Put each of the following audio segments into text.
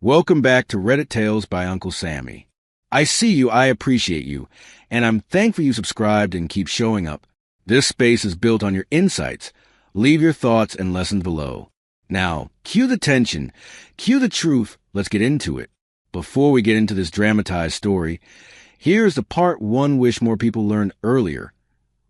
Welcome back to Reddit Tales by Uncle Sammy. I see you, I appreciate you, and I'm thankful you subscribed and keep showing up. This space is built on your insights. Leave your thoughts and lessons below. Now, cue the tension, cue the truth, let's get into it. Before we get into this dramatized story, here's the part one wish more people learned earlier.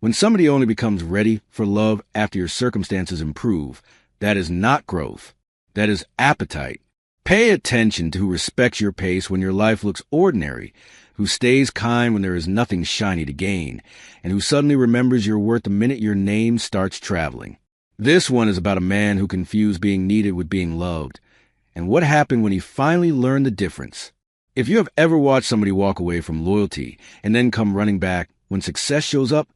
When somebody only becomes ready for love after your circumstances improve, that is not growth. That is appetite. Pay attention to who respects your pace when your life looks ordinary, who stays kind when there is nothing shiny to gain, and who suddenly remembers your worth the minute your name starts traveling. This one is about a man who confused being needed with being loved, and what happened when he finally learned the difference. If you have ever watched somebody walk away from loyalty and then come running back when success shows up,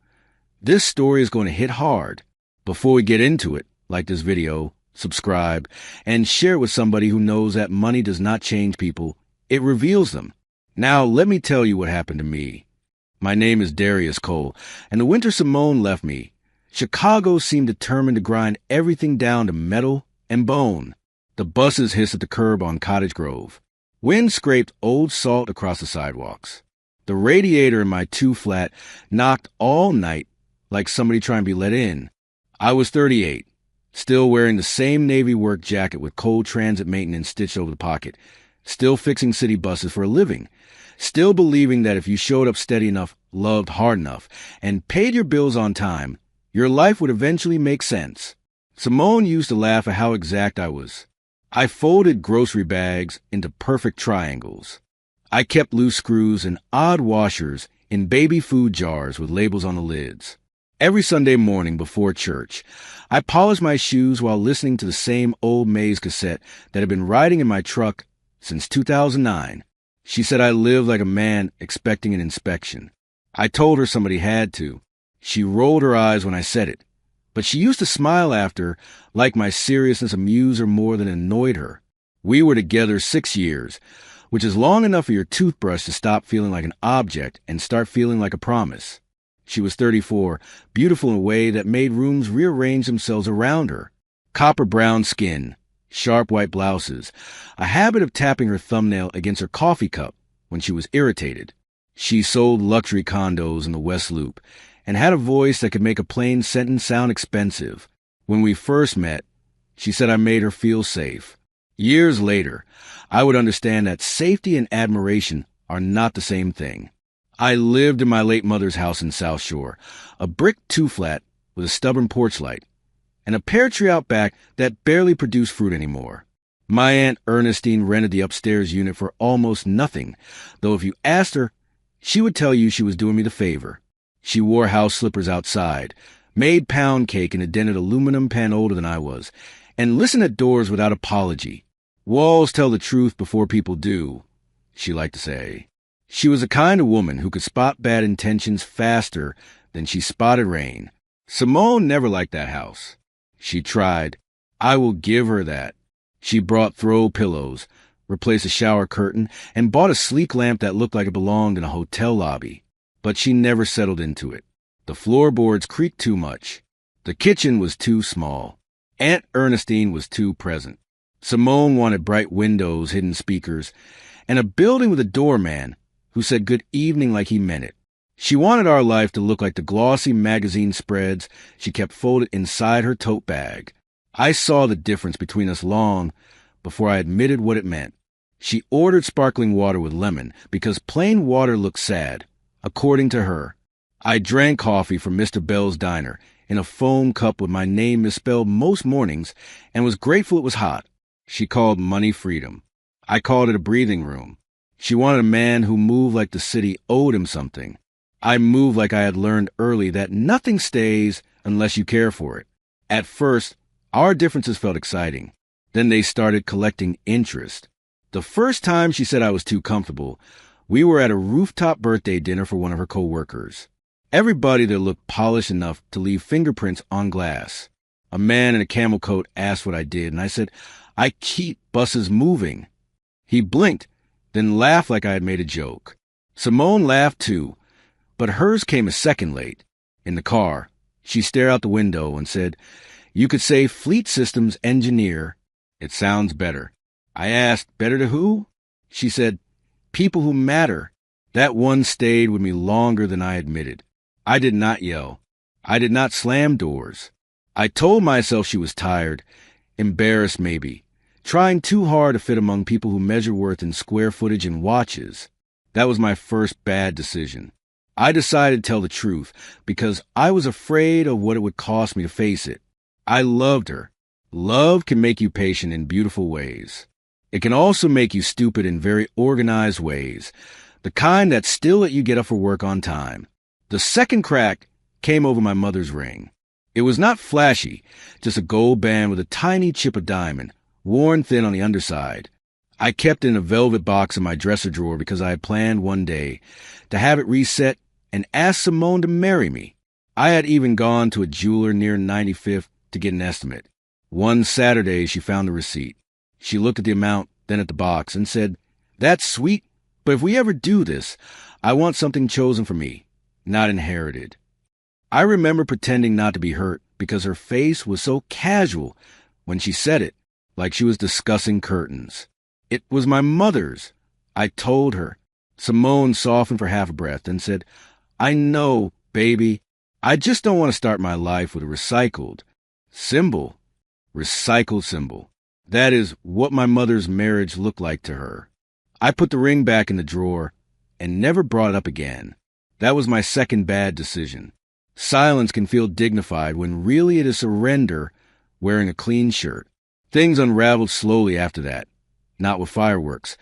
this story is going to hit hard. Before we get into it, like this video, subscribe, and share it with somebody who knows that money does not change people, it reveals them. Now, let me tell you what happened to me. My name is Darius Cole, and the winter Simone left me. Chicago seemed determined to grind everything down to metal and bone. The buses hissed at the curb on Cottage Grove. Wind scraped old salt across the sidewalks. The radiator in my two-flat knocked all night like somebody trying to be let in. I was 38. Still wearing the same Navy work jacket with cold transit maintenance stitched over the pocket. Still fixing city buses for a living. Still believing that if you showed up steady enough, loved hard enough, and paid your bills on time, your life would eventually make sense. Simone used to laugh at how exact I was. I folded grocery bags into perfect triangles. I kept loose screws and odd washers in baby food jars with labels on the lids. Every Sunday morning before church, I polished my shoes while listening to the same old Maze cassette that had been riding in my truck since 2009. She said I lived like a man expecting an inspection. I told her somebody had to. She rolled her eyes when I said it, but she used to smile after, like my seriousness amused her more than annoyed her. We were together 6 years, which is long enough for your toothbrush to stop feeling like an object and start feeling like a promise. She was 34, beautiful in a way that made rooms rearrange themselves around her. Copper brown skin, sharp white blouses, a habit of tapping her thumbnail against her coffee cup when she was irritated. She sold luxury condos in the West Loop and had a voice that could make a plain sentence sound expensive. When we first met, she said I made her feel safe. Years later, I would understand that safety and admiration are not the same thing. I lived in my late mother's house in South Shore, a brick two-flat with a stubborn porch light, and a pear tree out back that barely produced fruit anymore. My Aunt Ernestine rented the upstairs unit for almost nothing, though if you asked her, she would tell you she was doing me the favor. She wore house slippers outside, made pound cake in a dented aluminum pan older than I was, and listened at doors without apology. Walls tell the truth before people do, she liked to say. She was the kind of woman who could spot bad intentions faster than she spotted rain. Simone never liked that house. She tried. I will give her that. She brought throw pillows, replaced a shower curtain, and bought a sleek lamp that looked like it belonged in a hotel lobby. But she never settled into it. The floorboards creaked too much. The kitchen was too small. Aunt Ernestine was too present. Simone wanted bright windows, hidden speakers, and a building with a doorman who said good evening like he meant it. She wanted our life to look like the glossy magazine spreads she kept folded inside her tote bag. I saw the difference between us long before I admitted what it meant. She ordered sparkling water with lemon because plain water looked sad, according to her. I drank coffee from Mr. Bell's diner in a foam cup with my name misspelled most mornings and was grateful it was hot. She called money freedom. I called it a breathing room. She wanted a man who moved like the city owed him something. I moved like I had learned early that nothing stays unless you care for it. At first, our differences felt exciting. Then they started collecting interest. The first time she said I was too comfortable, we were at a rooftop birthday dinner for one of her co-workers. Everybody there looked polished enough to leave fingerprints on glass. A man in a camel coat asked what I did, and I said, I keep buses moving. He blinked, then laughed like I had made a joke. Simone laughed too, but hers came a second late. In the car, she stared out the window and said, You could say fleet systems engineer. It sounds better. I asked, better to who? She said, people who matter. That one stayed with me longer than I admitted. I did not yell. I did not slam doors. I told myself she was tired, embarrassed maybe, trying too hard to fit among people who measure worth in square footage and watches. That was my first bad decision. I decided to tell the truth because I was afraid of what it would cost me to face it. I loved her. Love can make you patient in beautiful ways. It can also make you stupid in very organized ways, the kind that still let you get up for work on time. The second crack came over my mother's ring. It was not flashy, just a gold band with a tiny chip of diamond, worn thin on the underside. I kept it in a velvet box in my dresser drawer because I had planned one day to have it reset and ask Simone to marry me. I had even gone to a jeweler near 95th to get an estimate. One Saturday, she found the receipt. She looked at the amount, then at the box, and said, "That's sweet, but if we ever do this, I want something chosen for me, not inherited." I remember pretending not to be hurt because her face was so casual when she said it, like she was discussing curtains. It was my mother's. I told her. Simone softened for half a breath and said, "I know, baby. I just don't want to start my life with a recycled symbol. Recycled symbol. That is what my mother's marriage looked like to her." I put the ring back in the drawer and never brought it up again. That was my second bad decision. Silence can feel dignified when really it is surrender wearing a clean shirt. Things unraveled slowly after that, not with fireworks,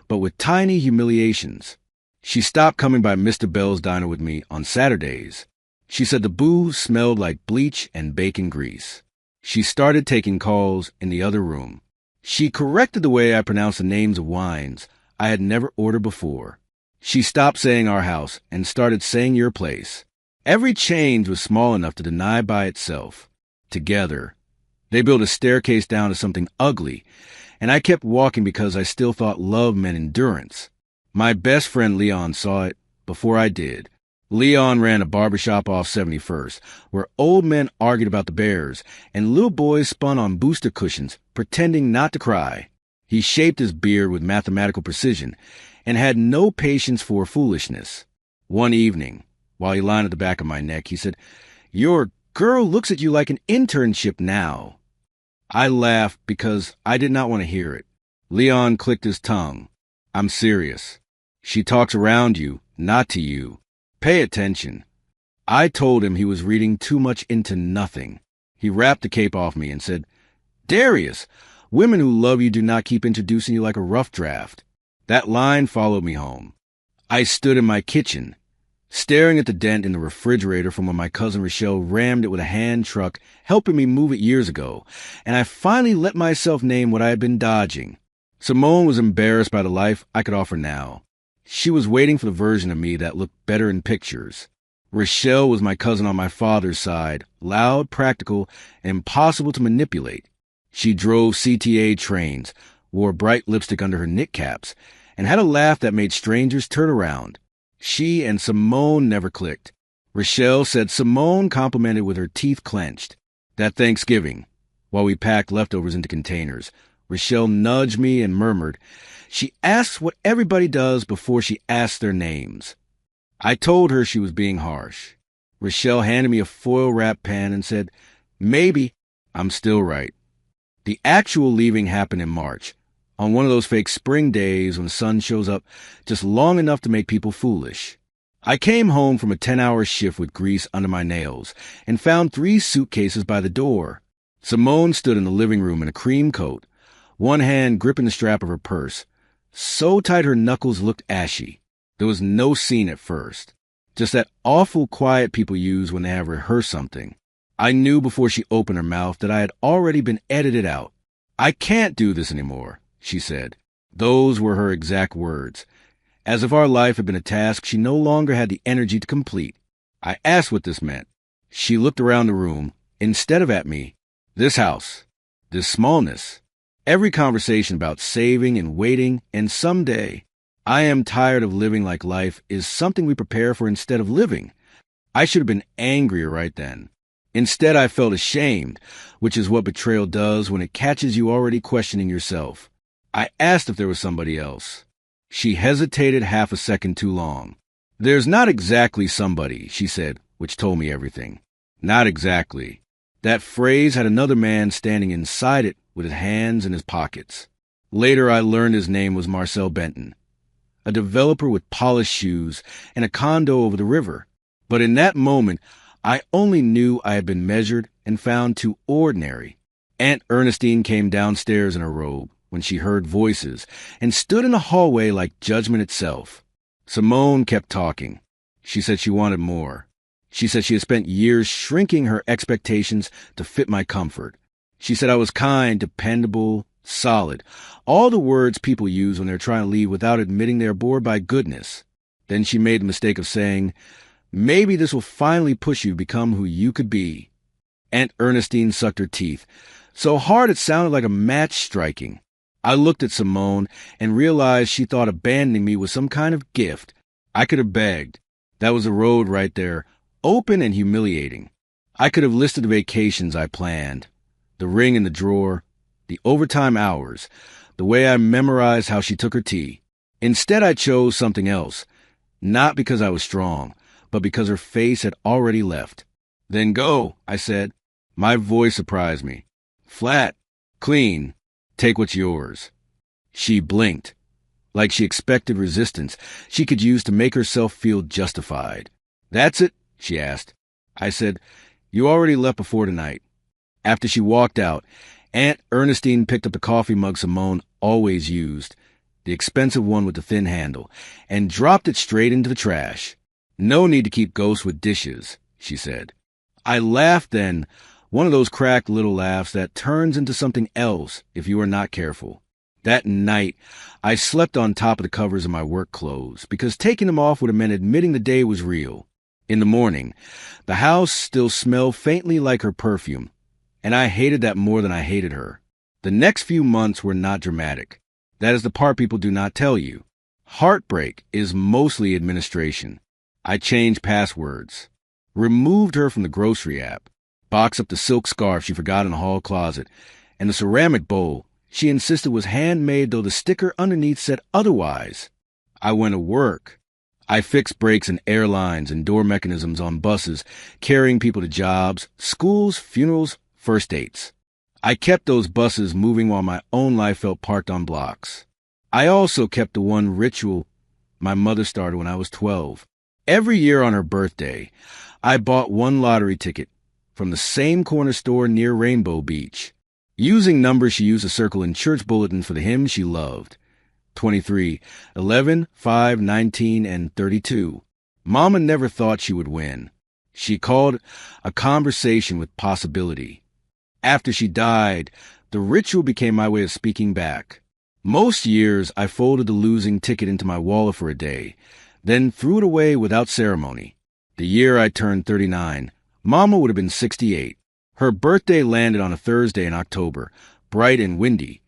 but with tiny humiliations. She stopped coming by Mr. Bell's diner with me on Saturdays. She said the booze smelled like bleach and bacon grease. She started taking calls in the other room. She corrected the way I pronounced the names of wines I had never ordered before. She stopped saying our house and started saying your place. Every change was small enough to deny by itself. Together, they built a staircase down to something ugly, and I kept walking because I still thought love meant endurance. My best friend Leon saw it before I did. Leon ran a barbershop off 71st, where old men argued about the Bears, and little boys spun on booster cushions, pretending not to cry. He shaped his beard with mathematical precision, and had no patience for foolishness. One evening, while he lined at the back of my neck, he said, "Your girl looks at you like an internship now." I laughed because I did not want to hear it. Leon clicked his tongue. "I'm serious. She talks around you, not to you. Pay attention." I told him he was reading too much into nothing. He wrapped the cape off me and said, "Darius, women who love you do not keep introducing you like a rough draft." That line followed me home. I stood in my kitchen, staring at the dent in the refrigerator from when my cousin Rochelle rammed it with a hand truck, helping me move it years ago, and I finally let myself name what I had been dodging. Simone was embarrassed by the life I could offer now. She was waiting for the version of me that looked better in pictures. Rochelle was my cousin on my father's side, loud, practical, and impossible to manipulate. She drove CTA trains, wore bright lipstick under her knitcaps, and had a laugh that made strangers turn around. She and Simone never clicked. Rochelle said Simone complimented with her teeth clenched. That Thanksgiving, while we packed leftovers into containers, Rochelle nudged me and murmured, "She asks what everybody does before she asks their names." I told her she was being harsh. Rochelle handed me a foil-wrapped pen and said, "Maybe I'm still right." The actual leaving happened in March, on one of those fake spring days when the sun shows up just long enough to make people foolish. I came home from a 10-hour shift with grease under my nails and found 3 suitcases by the door. Simone stood in the living room in a cream coat, one hand gripping the strap of her purse, so tight her knuckles looked ashy. There was no scene at first, just that awful quiet people use when they have rehearsed something. I knew before she opened her mouth that I had already been edited out. "I can't do this anymore," she said. Those were her exact words. As if our life had been a task she no longer had the energy to complete. I asked what this meant. She looked around the room, instead of at me. This house, this smallness, every conversation about saving and waiting and someday. I am tired of living like life is something we prepare for instead of living. I should have been angrier right then. Instead, I felt ashamed, which is what betrayal does when it catches you already questioning yourself. I asked if there was somebody else. She hesitated half a second too long. "There's not exactly somebody," she said, which told me everything. Not exactly. That phrase had another man standing inside it with his hands in his pockets. Later I learned his name was Marcel Benton, a developer with polished shoes and a condo over the river. But in that moment, I only knew I had been measured and found too ordinary. Aunt Ernestine came downstairs in her robe when she heard voices and stood in the hallway like judgment itself. Simone kept talking. She said she wanted more. She said she had spent years shrinking her expectations to fit my comfort. She said I was kind, dependable, solid, all the words people use when they're trying to leave without admitting they're bored by goodness. Then she made the mistake of saying, "Maybe this will finally push you to become who you could be." Aunt Ernestine sucked her teeth, so hard it sounded like a match striking. I looked at Simone and realized she thought abandoning me was some kind of gift. I could have begged. That was the road right there, open and humiliating. I could have listed the vacations I planned, the ring in the drawer, the overtime hours, the way I memorized how she took her tea. Instead, I chose something else, not because I was strong, but because her face had already left. "Then go," I said. My voice surprised me. "Flat, clean, take what's yours." She blinked, like she expected resistance she could use to make herself feel justified. "That's it?" she asked. I said, "You already left before tonight." After she walked out, Aunt Ernestine picked up the coffee mug Simone always used, the expensive one with the thin handle, and dropped it straight into the trash. "No need to keep ghosts with dishes," she said. I laughed then, one of those cracked little laughs that turns into something else if you are not careful. That night, I slept on top of the covers of my work clothes because taking them off would have meant admitting the day was real. In the morning, the house still smelled faintly like her perfume, and I hated that more than I hated her. The next few months were not dramatic. That is the part people do not tell you. Heartbreak is mostly administration. I changed passwords, removed her from the grocery app, boxed up the silk scarf she forgot in the hall closet, and the ceramic bowl she insisted was handmade though the sticker underneath said otherwise. I went to work. I fixed brakes in airlines and door mechanisms on buses, carrying people to jobs, schools, funerals, first dates. I kept those buses moving while my own life felt parked on blocks. I also kept the one ritual my mother started when I was 12. Every year on her birthday, I bought one lottery ticket from the same corner store near Rainbow Beach. Using numbers, she used a circle in church bulletins for the hymns she loved. 23, 11, 5, 19, and 32. Mama never thought she would win. She called a conversation with possibility. After she died, the ritual became my way of speaking back. Most years, I folded the losing ticket into my wallet for a day, then threw it away without ceremony. The year I turned 39, Mama would have been 68. Her birthday landed on a Thursday in October, bright and windy,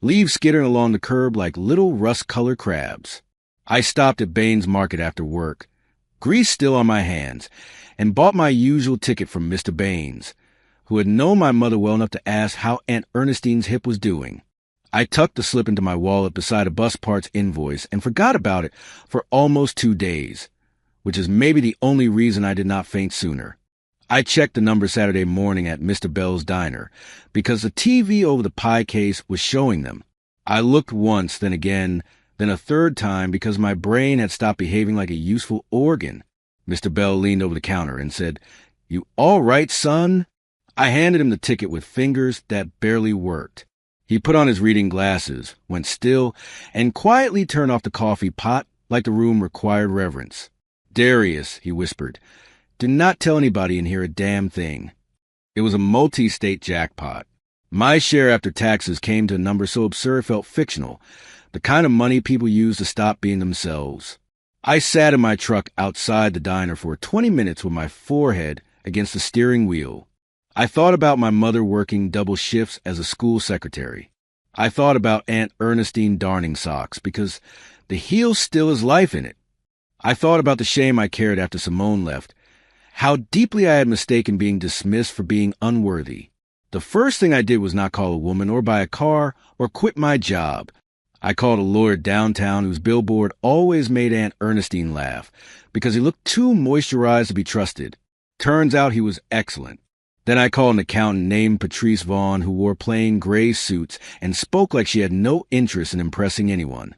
leaves skittering along the curb like little rust-colored crabs. I stopped at Baines Market after work, grease still on my hands, and bought my usual ticket from Mr. Baines, who had known my mother well enough to ask how Aunt Ernestine's hip was doing. I tucked the slip into my wallet beside a bus parts invoice and forgot about it for almost 2 days, which is maybe the only reason I did not faint sooner. I checked the number Saturday morning at Mr. Bell's diner because the TV over the pie case was showing them. I looked once, then again, then a third time because my brain had stopped behaving like a useful organ. Mr. Bell leaned over the counter and said, "You all right, son?" I handed him the ticket with fingers that barely worked. He put on his reading glasses, went still, and quietly turned off the coffee pot like the room required reverence. "Darius," he whispered, "do not tell anybody and hear a damn thing." It was a multi-state jackpot. My share after taxes came to a number so absurd it felt fictional, the kind of money people use to stop being themselves. I sat in my truck outside the diner for 20 minutes with my forehead against the steering wheel. I thought about my mother working double shifts as a school secretary. I thought about Aunt Ernestine darning socks because the heel still has life in it. I thought about the shame I carried after Simone left, how deeply I had mistaken being dismissed for being unworthy. The first thing I did was not call a woman or buy a car or quit my job. I called a lawyer downtown whose billboard always made Aunt Ernestine laugh because he looked too moisturized to be trusted. Turns out he was excellent. Then I called an accountant named Patrice Vaughn who wore plain gray suits and spoke like she had no interest in impressing anyone,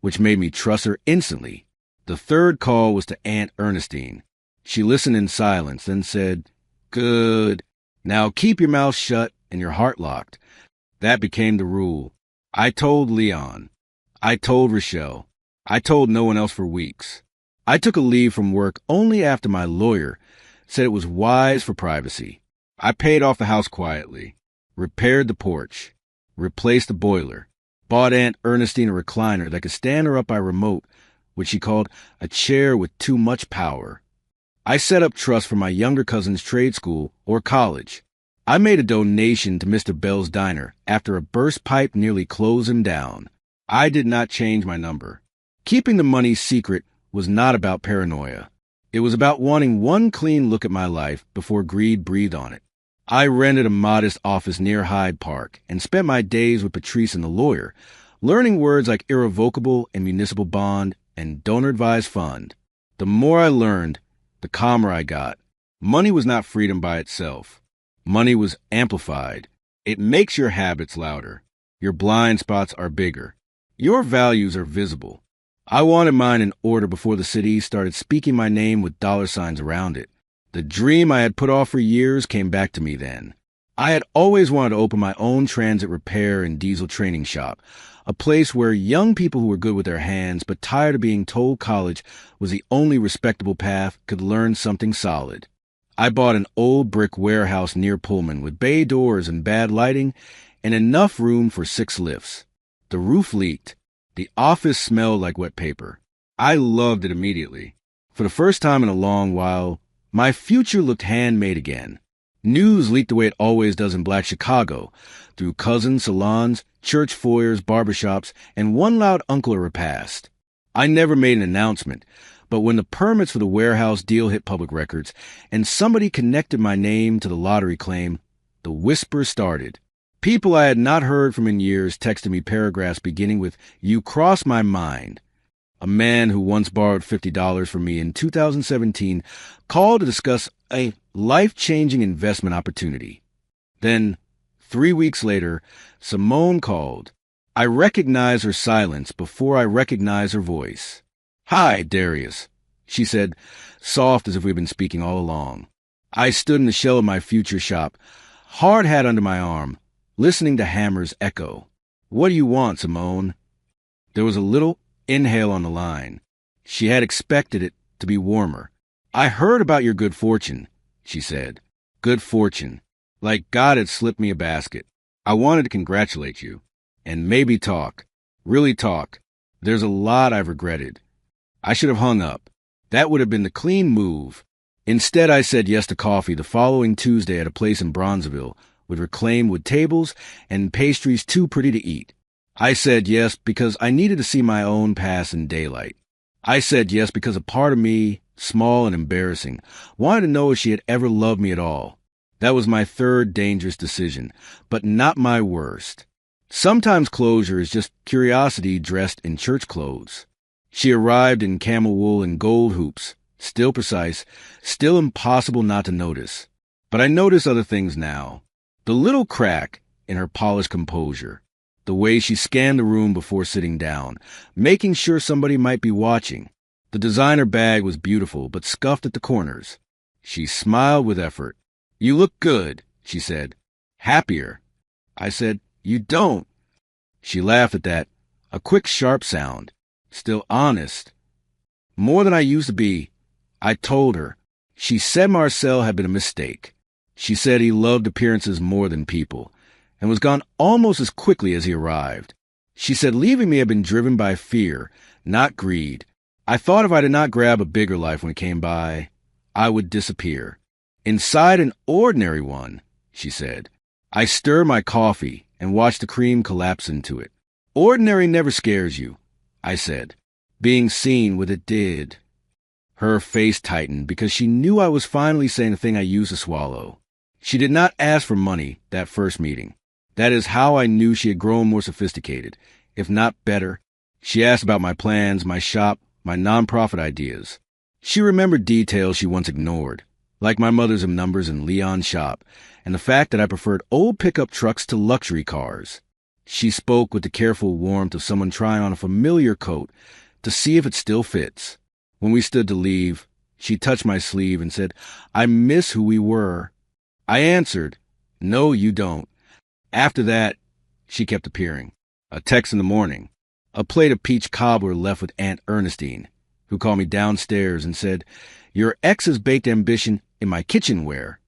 which made me trust her instantly. The third call was to Aunt Ernestine. She listened in silence, then said, "Good. Now keep your mouth shut and your heart locked." That became the rule. I told Leon. I told Rochelle. I told no one else for weeks. I took a leave from work only after my lawyer said it was wise for privacy. I paid off the house quietly, repaired the porch, replaced the boiler, bought Aunt Ernestine a recliner that could stand her up by remote, which she called a chair with too much power. I set up trust for my younger cousin's trade school or college. I made a donation to Mr. Bell's Diner after a burst pipe nearly closed him down. I did not change my number. Keeping the money secret was not about paranoia. It was about wanting one clean look at my life before greed breathed on it. I rented a modest office near Hyde Park and spent my days with Patrice and the lawyer, learning words like irrevocable and municipal bond and donor-advised fund. The more I learned, the calmer I got. Money was not freedom by itself. Money was amplified. It makes your habits louder. Your blind spots are bigger. Your values are visible. I wanted mine in order before the city started speaking my name with dollar signs around it. The dream I had put off for years came back to me then. I had always wanted to open my own transit repair and diesel training shop, a place where young people who were good with their hands but tired of being told college was the only respectable path could learn something solid. I bought an old brick warehouse near Pullman with bay doors and bad lighting and enough room for 6 lifts. The roof leaked. The office smelled like wet paper. I loved it immediately. For the first time in a long while, my future looked handmade again. News leaked the way it always does in Black Chicago, through cousins, salons, church foyers, barbershops, and one loud uncle at a repast. I never made an announcement, but when the permits for the warehouse deal hit public records and somebody connected my name to the lottery claim, the whisper started. People I had not heard from in years texted me paragraphs beginning with, "You cross my mind." A man who once borrowed $50 from me in 2017 called to discuss a life-changing investment opportunity. Then, 3 weeks later, Simone called. I recognized her silence before I recognized her voice. "Hi, Darius," she said, soft as if we'd been speaking all along. I stood in the shell of my future shop, hard hat under my arm, listening to hammers echo. "What do you want, Simone?" There was a little inhale on the line. She had expected it to be warmer. "I heard about your good fortune," she said. Good fortune. Like God had slipped me a basket. I wanted to congratulate you. And maybe talk. Really talk. There's a lot I've regretted. I should have hung up. That would have been the clean move. Instead, I said yes to coffee the following Tuesday at a place in Bronzeville with reclaimed wood tables and pastries too pretty to eat. I said yes because I needed to see my own past in daylight. I said yes because a part of me, small and embarrassing, wanted to know if she had ever loved me at all. That was my third dangerous decision, but not my worst. Sometimes closure is just curiosity dressed in church clothes. She arrived in camel wool and gold hoops, still precise, still impossible not to notice. But I notice other things now. The little crack in her polished composure. The way she scanned the room before sitting down, making sure somebody might be watching. The designer bag was beautiful, but scuffed at the corners. She smiled with effort. "You look good," she said. "Happier." I said, "You don't." She laughed at that, a quick, sharp sound. Still honest. More than I used to be. I told her. She said Marcel had been a mistake. She said he loved appearances more than people, and was gone almost as quickly as he arrived. She said leaving me had been driven by fear, not greed. I thought if I did not grab a bigger life when it came by, I would disappear. Inside an ordinary one, she said. I stirred my coffee and watched the cream collapse into it. Ordinary never scares you, I said. Being seen with it did. Her face tightened because she knew I was finally saying the thing I used to swallow. She did not ask for money that first meeting. That is how I knew she had grown more sophisticated. if not better. She asked about my plans, my shop, my nonprofit ideas. She remembered details she once ignored, like my mother's numbers in Leon's shop, and the fact that I preferred old pickup trucks to luxury cars. She spoke with the careful warmth of someone trying on a familiar coat to see if it still fits. When we stood to leave, she touched my sleeve and said, "I miss who we were." I answered, "No, you don't." After that, she kept appearing. A text in the morning, a plate of peach cobbler left with Aunt Ernestine, who called me downstairs and said, "Your ex has baked ambition in my kitchenware."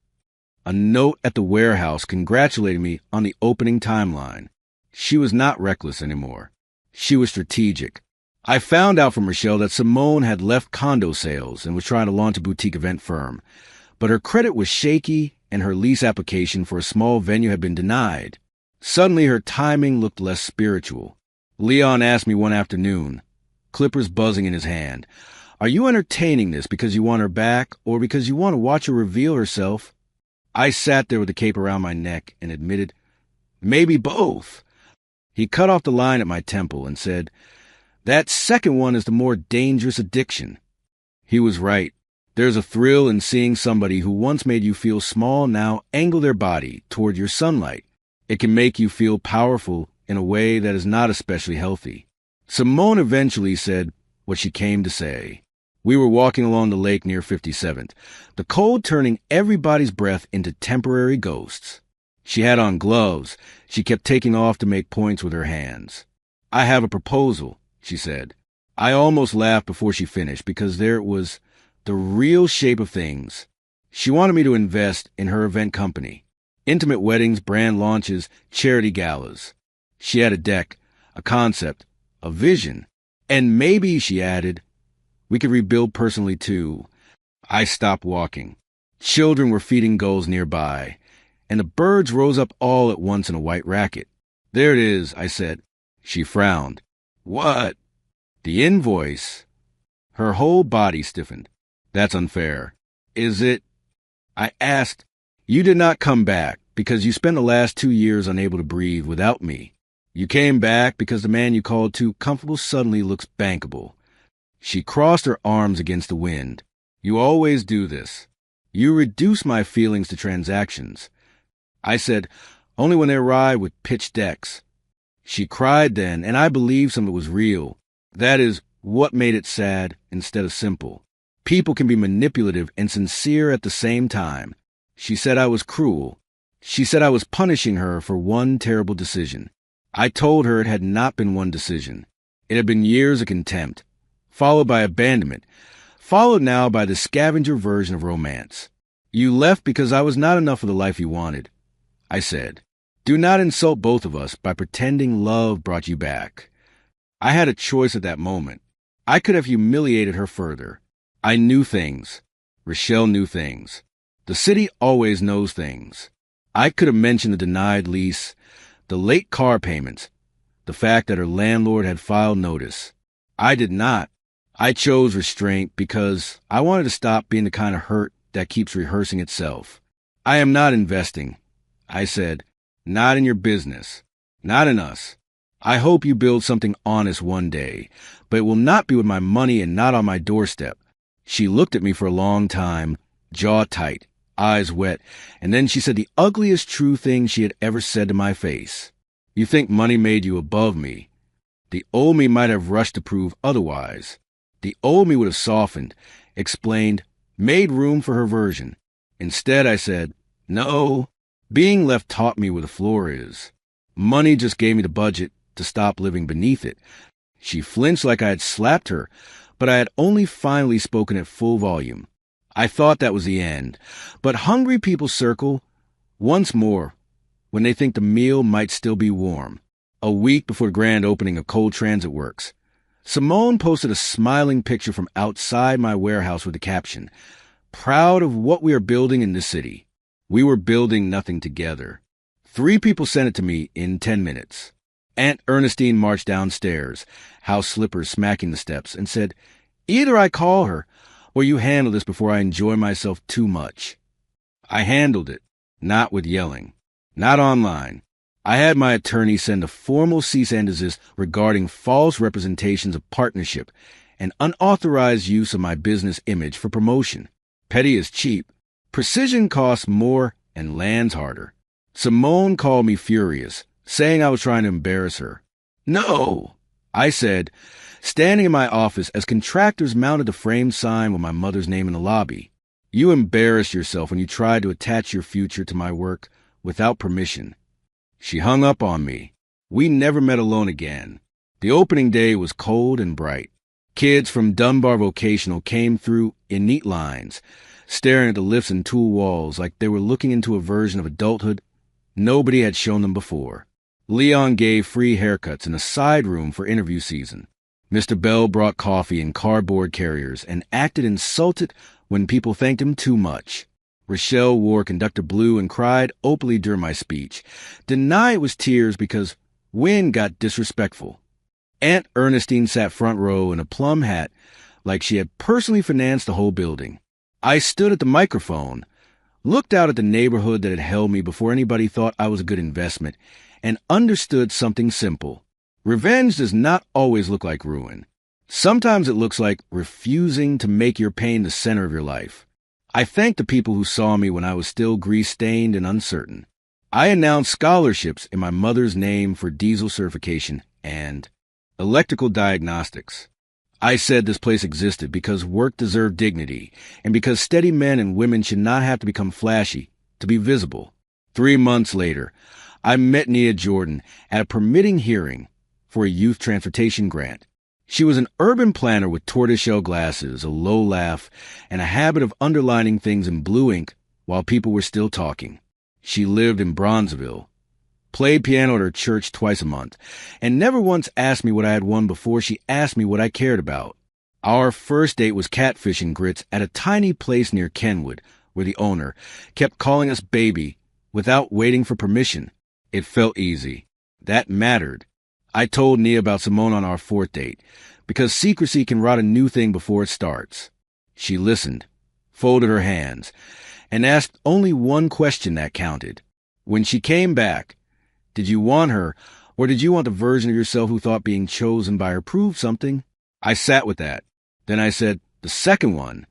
A note at the warehouse congratulating me on the opening timeline. She was not reckless anymore. She was strategic. I found out from Rochelle that Simone had left condo sales and was trying to launch a boutique event firm, but her credit was shaky and her lease application for a small venue had been denied. Suddenly her timing looked less spiritual. Leon asked me one afternoon, clippers buzzing in his hand, "Are you entertaining this because you want her back or because you want to watch her reveal herself?" I sat there with the cape around my neck and admitted, "Maybe both." He cut off the line at my temple and said, "That second one is the more dangerous addiction." He was right. There's a thrill in seeing somebody who once made you feel small now angle their body toward your sunlight. It can make you feel powerful in a way that is not especially healthy. Simone eventually said what she came to say. We were walking along the lake near 57th, the cold turning everybody's breath into temporary ghosts. She had on gloves. She kept taking off to make points with her hands. "I have a proposal," she said. I almost laughed before she finished because there it was, the real shape of things. She wanted me to invest in her event company. Intimate weddings, brand launches, charity galas. She had a deck, a concept, a vision. And maybe, she added, we could rebuild personally too. I stopped walking. Children were feeding gulls nearby, and the birds rose up all at once in a white racket. "There it is," I said. She frowned. "What?" "The invoice." Her whole body stiffened. "That's unfair." "Is it?" I asked. "You did not come back because you spent the last 2 years unable to breathe without me. You came back because the man you called too comfortable suddenly looks bankable." She crossed her arms against the wind. "You always do this. You reduce my feelings to transactions." I said, "Only when they ride with pitched decks." She cried then, and I believed some of it was real. That is what made it sad instead of simple. People can be manipulative and sincere at the same time. She said I was cruel. She said I was punishing her for one terrible decision. I told her it had not been one decision. It had been years of contempt, followed by abandonment, followed now by the scavenger version of romance. "You left because I was not enough for the life you wanted," I said. "Do not insult both of us by pretending love brought you back." I had a choice at that moment. I could have humiliated her further. I knew things. Rochelle knew things. The city always knows things. I could have mentioned the denied lease, the late car payments, the fact that her landlord had filed notice. I did not. I chose restraint because I wanted to stop being the kind of hurt that keeps rehearsing itself. "I am not investing," I said. "Not in your business. Not in us. I hope you build something honest one day, but it will not be with my money and not on my doorstep." She looked at me for a long time, jaw tight, eyes wet, and then she said the ugliest true thing she had ever said to my face. "You think money made you above me. The old me might have rushed to prove otherwise. The old me would have softened, explained, made room for her version. Instead, I said, no, being left taught me where the floor is. Money just gave me the budget to stop living beneath it." She flinched like I had slapped her, but I had only finally spoken at full volume. I thought that was the end, but hungry people circle once more when they think the meal might still be warm. A week before the grand opening of Cold Transit Works, Simone posted a smiling picture from outside my warehouse with the caption, "Proud of what we are building in this city." We were building nothing together. 3 people sent it to me in 10 minutes. Aunt Ernestine marched downstairs, house slippers smacking the steps, and said, "Either I call her, or you handle this before I enjoy myself too much." I handled it, not with yelling, not online, I had my attorney send a formal cease and desist regarding false representations of partnership and unauthorized use of my business image for promotion. Petty is cheap. Precision costs more and lands harder. Simone called me furious, saying I was trying to embarrass her. No, I said, standing in my office as contractors mounted a framed sign with my mother's name in the lobby. You embarrassed yourself when you tried to attach your future to my work without permission. She hung up on me. We never met alone again. The opening day was cold and bright. Kids from Dunbar Vocational came through in neat lines, staring at the lifts and tool walls like they were looking into a version of adulthood nobody had shown them before. Leon gave free haircuts in a side room for interview season. Mr. Bell brought coffee in cardboard carriers and acted insulted when people thanked him too much. Rochelle wore conductor blue and cried openly during my speech, denied it was tears because Wynne got disrespectful. Aunt Ernestine sat front row in a plum hat like she had personally financed the whole building. I stood at the microphone, looked out at the neighborhood that had held me before anybody thought I was a good investment, and understood something simple. Revenge does not always look like ruin. Sometimes it looks like refusing to make your pain the center of your life. I thanked the people who saw me when I was still grease-stained and uncertain. I announced scholarships in my mother's name for diesel certification and electrical diagnostics. I said this place existed because work deserved dignity and because steady men and women should not have to become flashy to be visible. 3 months later, I met Nia Jordan at a permitting hearing for a youth transportation grant. She was an urban planner with tortoiseshell glasses, a low laugh, and a habit of underlining things in blue ink while people were still talking. She lived in Bronzeville, played piano at her church twice a month, and never once asked me what I had won before she asked me what I cared about. Our first date was catfish and grits at a tiny place near Kenwood, where the owner kept calling us baby without waiting for permission. It felt easy. That mattered. I told Nia about Simone on our 4th date, because secrecy can rot a new thing before it starts. She listened, folded her hands, and asked only one question that counted. When she came back, did you want her, or did you want the version of yourself who thought being chosen by her proved something? I sat with that. Then I said, the second one.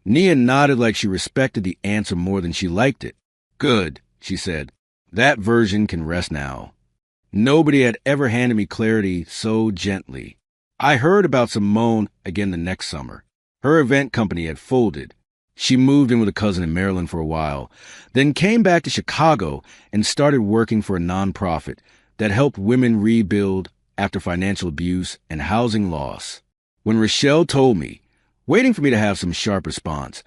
Nia nodded like she respected the answer more than she liked it. Good, she said. That version can rest now. Nobody had ever handed me clarity so gently. I heard about Simone again the next summer. Her event company had folded. She moved in with a cousin in Maryland for a while, then came back to Chicago and started working for a nonprofit that helped women rebuild after financial abuse and housing loss. When Rochelle told me, waiting for me to have some sharp response,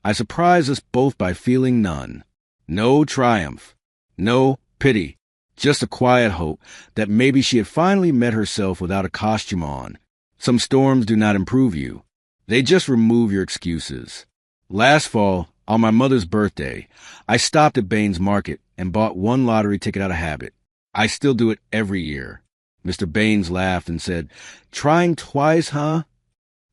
I surprised us both by feeling none. No triumph. No pity. Just a quiet hope that maybe she had finally met herself without a costume on. Some storms do not improve you. They just remove your excuses. Last fall, on my mother's birthday, I stopped at Baines Market and bought one lottery ticket out of habit. I still do it every year. Mr. Baines laughed and said, "Trying twice, huh?"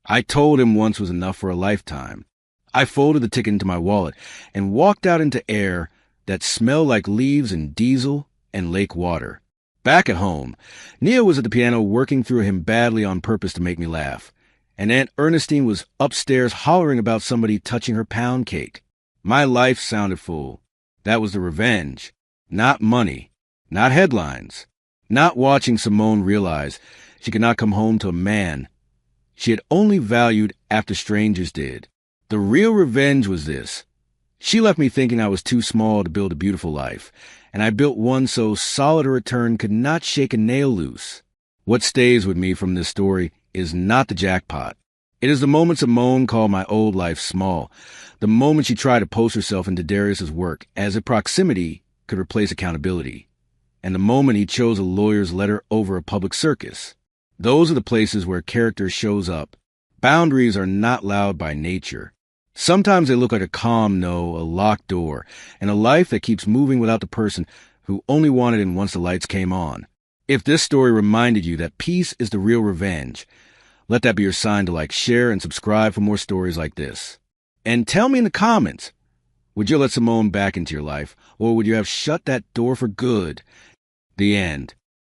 I told him once was enough for a lifetime. I folded the ticket into my wallet and walked out into air that smelled like leaves and diesel and lake water. Back at home, Nia was at the piano working through him badly on purpose to make me laugh, and Aunt Ernestine was upstairs hollering about somebody touching her pound cake. My life sounded full. That was the revenge. Not money. Not headlines. Not watching Simone realize she could not come home to a man she had only valued after strangers did. The real revenge was this. She left me thinking I was too small to build a beautiful life, and I built one so solid a return could not shake a nail loose. What stays with me from this story is not the jackpot. It is the moment Simone called my old life small, the moment she tried to post herself into Darius's work as if proximity could replace accountability, and the moment he chose a lawyer's letter over a public circus. Those are the places where character shows up. Boundaries are not loud by nature. Sometimes they look like a calm no, a locked door, and a life that keeps moving without the person who only wanted in once the lights came on. If this story reminded you that peace is the real revenge, let that be your sign to like, share, and subscribe for more stories like this. And tell me in the comments, would you let Simone back into your life, or would you have shut that door for good? The end.